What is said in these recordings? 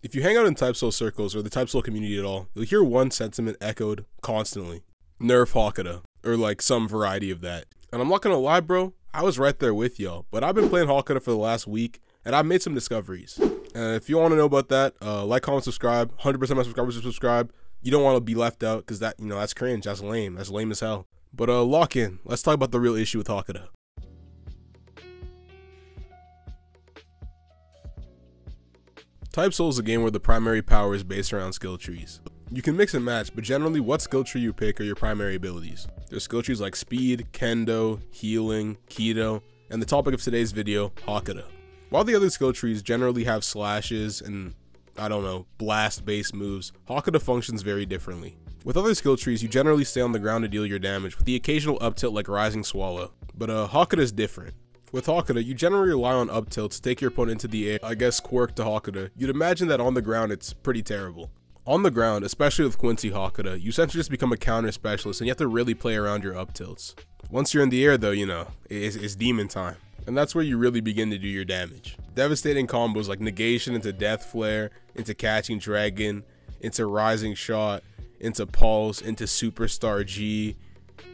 If you hang out in Type Soul circles or the Type Soul community at all, you'll hear one sentiment echoed constantly. Nerf Hakuda, or like some variety of that. And I'm not gonna lie, bro, I was right there with y'all, but I've been playing Hakuda for the last week, and I've made some discoveries. And if you want to know about that, like, comment, subscribe. 100% of my subscribers are subscribed. You don't want to be left out, because that, that's cringe, that's lame as hell. But lock in, let's talk about the real issue with Hakuda. Type Soul is a game where the primary power is based around skill trees. You can mix and match, but generally what skill tree you pick are your primary abilities. There's skill trees like speed, kendo, healing, keto, and the topic of today's video, Hakuda. While the other skill trees generally have slashes and, blast based moves, Hakuda functions very differently. With other skill trees, you generally stay on the ground to deal your damage, with the occasional up tilt like Rising Swallow. But Hakuda is different. With Hakuda, you generally rely on up tilts to take your opponent into the air. I guess quirk to Hakuda, you'd imagine that on the ground it's pretty terrible. On the ground, especially with Quincy Hakuda, you essentially just become a counter specialist and you have to really play around your up tilts. Once you're in the air though, it's demon time. And that's where you really begin to do your damage. Devastating combos like negation into death flare, into catching dragon, into rising shot, into pulse, into superstar G,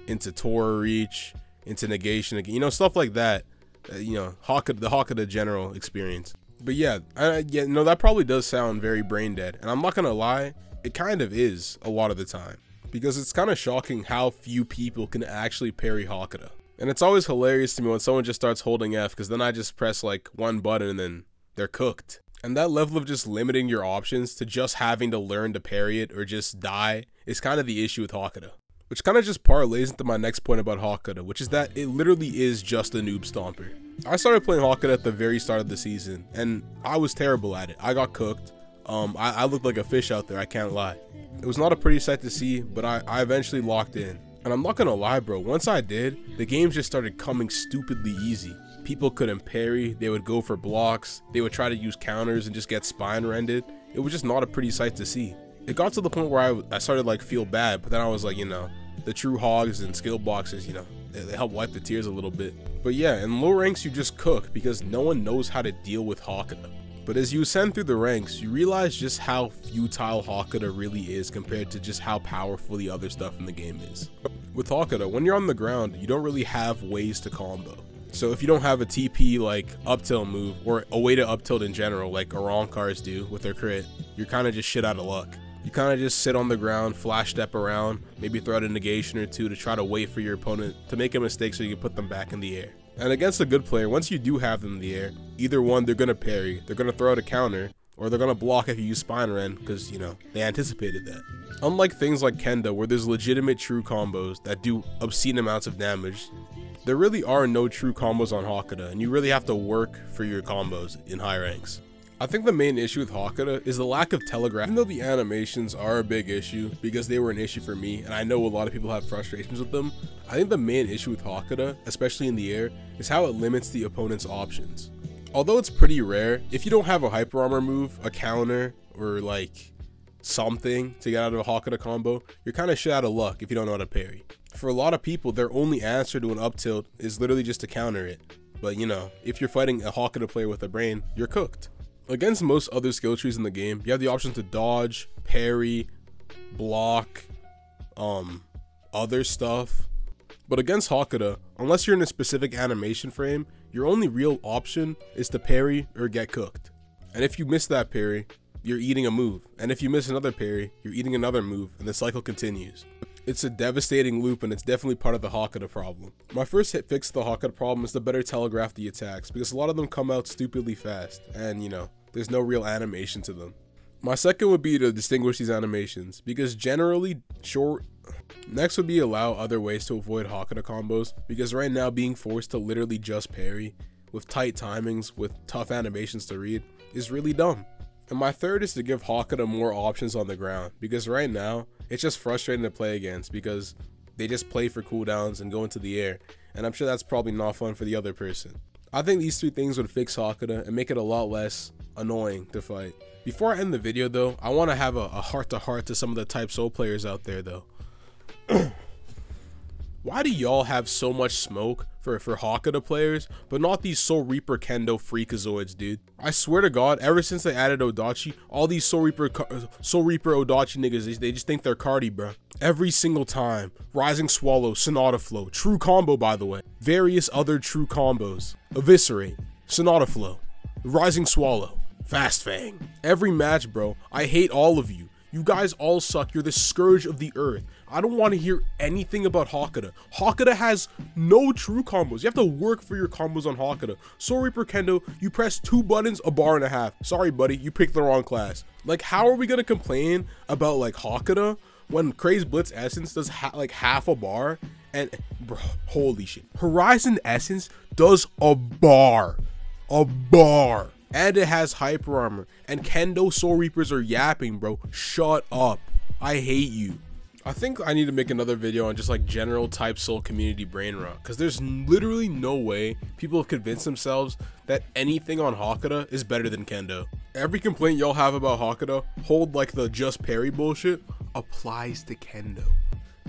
into Tora reach, into negation, stuff like that. The Hakuda general experience. But yeah, that probably does sound very brain dead, and I'm not gonna lie, it kind of is a lot of the time, because it's kind of shocking how few people can actually parry Hakuda. And it's always hilarious to me when someone just starts holding F, because then I just press like one button and then they're cooked. And that level of just limiting your options to just having to learn to parry it or just die is kind of the issue with Hakuda. Which kind of just parlays into my next point about Hakuda, which is that it literally is just a noob stomper. I started playing Hakuda at the very start of the season, and I was terrible at it. I got cooked. I looked like a fish out there, I can't lie. It was not a pretty sight to see, but I eventually locked in. And I'm not gonna lie, bro, once I did, the game just started coming stupidly easy. People couldn't parry, they would go for blocks, they would try to use counters and just get spine rended. It was just not a pretty sight to see. It got to the point where I started like feel bad, but then I was like, the true hogs and skill boxes, they help wipe the tears a little bit. But yeah, in low ranks you just cook because no one knows how to deal with Hakuda. But as you ascend through the ranks, you realize just how futile Hakuda really is compared to just how powerful the other stuff in the game is. With Hakuda, when you're on the ground, you don't really have ways to combo. So if you don't have a TP like up tilt move, or a way to up tilt in general like Arankars do with their crit, you're kind of just shit out of luck. You kind of just sit on the ground, flash step around, maybe throw out a negation or two to try to wait for your opponent to make a mistake so you can put them back in the air. And against a good player, once you do have them in the air, either one, they're going to parry, they're going to throw out a counter, or they're going to block if you use spine rend because, they anticipated that. Unlike things like Kendo, where there's legitimate true combos that do obscene amounts of damage, there really are no true combos on Hakuda, and you really have to work for your combos in high ranks. I think the main issue with Hakuda is the lack of telegraph. Even though the animations are a big issue, because they were an issue for me, and I know a lot of people have frustrations with them, I think the main issue with Hakuda, especially in the air, is how it limits the opponent's options. Although it's pretty rare, if you don't have a hyper armor move, a counter, or like something to get out of a Hakuda combo, you're kind of shit out of luck if you don't know how to parry. For a lot of people, their only answer to an up tilt is literally just to counter it. But if you're fighting a Hakuda player with a brain, you're cooked. Against most other skill trees in the game, you have the option to dodge, parry, block, other stuff. But against Hakuda, unless you're in a specific animation frame, your only real option is to parry or get cooked. And if you miss that parry, you're eating a move. And if you miss another parry, you're eating another move, and the cycle continues. It's a devastating loop, and it's definitely part of the Hakuda problem. My first fix to the Hakuda problem is to better telegraph the attacks, because a lot of them come out stupidly fast, and there's no real animation to them. My second would be to distinguish these animations, because generally short. Next would be allow other ways to avoid Hakuda combos, because right now being forced to literally just parry, with tight timings, with tough animations to read, is really dumb. And my third is to give Hakuda more options on the ground, because right now, it's just frustrating to play against, because they just play for cooldowns and go into the air, and I'm sure that's probably not fun for the other person. I think these three things would fix Hakuda and make it a lot less annoying to fight. Before I end the video though, I want to have a heart-to-heart to some of the Type Soul players out there though. Why do y'all have so much smoke for Hakuda players, but not these Soul Reaper Kendo freakazoids, dude? I swear to God, ever since they added Odachi, all these Soul Reaper Odachi niggas, they just think they're Cardi, bro. Every single time. Rising Swallow, Sonata Flow, true combo by the way. Various other true combos. Eviscerate, Sonata Flow, Rising Swallow, Fast Fang. Every match, bro. I hate all of you. You guys all suck. You're the scourge of the earth. I don't want to hear anything about Hakuda. Hakuda has no true combos. You have to work for your combos on Hakuda. Soul Reaper Kendo, you press 2 buttons, a bar and a half. Sorry, buddy, you picked the wrong class. Like, how are we gonna complain about like Hakuda when Craze Blitz Essence does like half a bar? And bro, holy shit, Horizon Essence does a bar, and it has hyper armor. And Kendo Soul Reapers are yapping, bro. Shut up. I hate you. I think I need to make another video on just like general Type Soul community brain rot, because there's literally no way people have convinced themselves that anything on Hakuda is better than Kendo. Every complaint y'all have about Hakuda, hold like the just parry bullshit, applies to Kendo.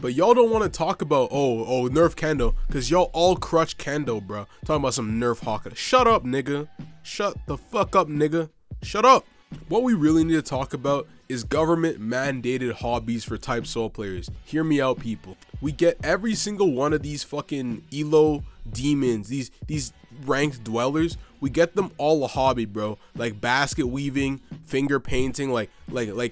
But y'all don't want to talk about, oh, nerf Kendo, because y'all all crutch Kendo, bro. Talking about some nerf Hakuda. Shut up, nigga. Shut the fuck up, nigga. Shut up. What we really need to talk about is government mandated hobbies for Type Soul players. Hear me out, people. We get every single one of these fucking Elo demons, these ranked dwellers, we get them all a hobby, bro. Like basket weaving, finger painting, like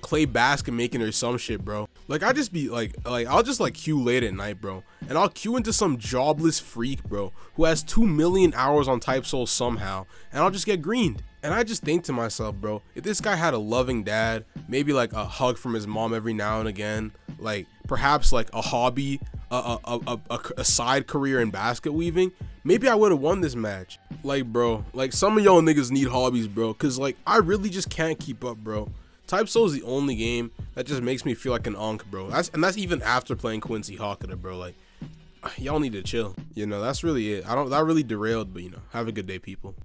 clay basket making or some shit, bro. Like I just be like I'll just like queue late at night, bro, and I'll queue into some jobless freak, bro, who has 2 million hours on Type Soul somehow, and I'll just get greened. And I just think to myself, bro, if this guy had a loving dad, maybe like a hug from his mom every now and again, like perhaps like a hobby, a side career in basket weaving, maybe I would have won this match. Like, bro, like some of y'all niggas need hobbies, bro, because like I really just can't keep up, bro. Type Soul is the only game that just makes me feel like an unk, bro. That's even after playing Quincy Hakuda, bro. Like, y'all need to chill. You know, that's really it. That really derailed, but you know, have a good day, people.